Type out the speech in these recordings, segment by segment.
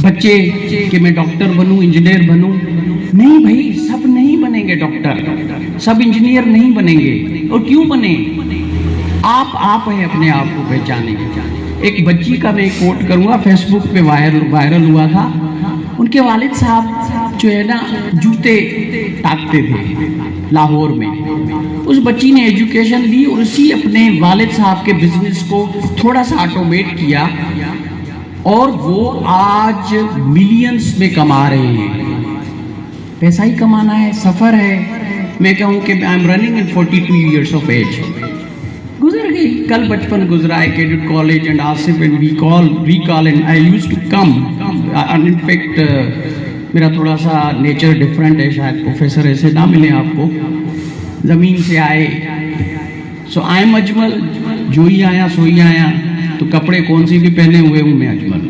بچے کہ میں ڈاکٹر بنوں, انجینئر بنوں. نہیں بھائی, سب نہیں بنیں گے ڈاکٹر, سب انجینئر نہیں بنیں گے. اور کیوں بنیں؟ آپ ہیں اپنے آپ کو پہچانے گے. ایک بچی کا میں کوٹ کروں گا, فیس بک پہ وائرل ہوا تھا. ان کے والد صاحب جو ہے نا جوتے ٹاکتے تھے لاہور میں. اس بچی نے ایجوکیشن لی اور اسی اپنے والد صاحب کے بزنس کو تھوڑا سا آٹومیٹ کیا اور وہ آج ملینز میں کما رہے ہیں. پیسہ ہی کمانا ہے, سفر ہے. میں کہوں کہ I am running in 42 years of age. گزر گئی, کل بچپن گزرا ہے. Cadet college and Asif and recall and I use to come. In fact میرا تھوڑا سا نیچر ڈفرینٹ ہے, شاید پروفیسر ایسے نہ ملیں آپ کو. زمین سے آئے, سو آئی ایم اجمل, جو ہی آیا سو ہی آیا. تو کپڑے کون سی بھی پہنے ہوئے ہوں میں اجمل,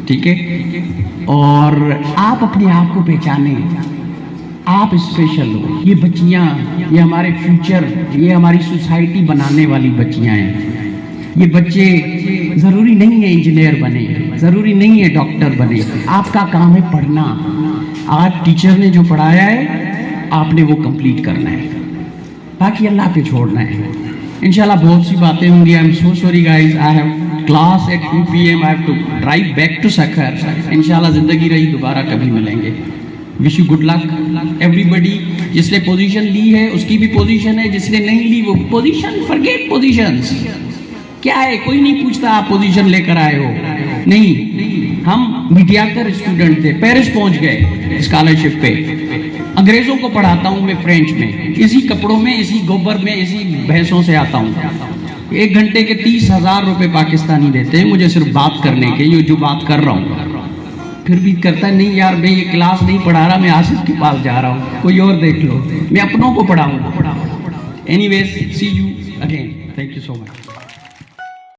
ٹھیک ہے. اور آپ اپنے آپ کو پہچانیں, آپ اسپیشل ہو. یہ بچیاں, یہ ہمارے فیوچر, یہ ہماری سوسائٹی بنانے والی بچیاں ہیں. یہ بچے ضروری نہیں ہے انجینئر بنے, ضروری نہیں ہے ڈاکٹر بنے. آپ کا کام ہے پڑھنا. آج ٹیچر نے جو پڑھایا ہے آپ نے وہ کمپلیٹ کرنا ہے, باقی اللہ پہ چھوڑنا ہے. انشاءاللہ بہت سی باتیں ہوں گی. I am so sorry guys, I have class at 2 PM. I have to drive back to Sukkur. انشاءاللہ زندگی رہی دوبارہ کبھی ملیں گے. Wish you good luck everybody. جس نے پوزیشن لی ہے اس کی بھی پوزیشن ہے, جس نے نہیں لی وہ پوزیشن, فرگیٹ پوزیشنز. کیا ہے, کوئی نہیں پوچھتا آپ پوزیشن لے کر آئے ہو. نہیں, ہم میڈیاکر اسٹوڈنٹ تھے, پیرس پہنچ گئے اسکالرشپ پہ. انگریزوں کو پڑھاتا ہوں میں فرینچ میں, اسی کپڑوں میں, اسی گوبر میں, اسی بھینسوں سے آتا ہوں. 1 گھنٹے کے 30,000 روپے پاکستانی دیتے ہیں مجھے صرف بات کرنے کے, یہ جو بات کر رہا ہوں. پھر بھی کرتا ہے نہیں یار میں یہ کلاس نہیں پڑھا رہا, میں آصف کے پاس جا رہا ہوں, کوئی اور دیکھ لو, میں اپنوں کو پڑھاؤں گا. Anyways, see you again. Thank you so much.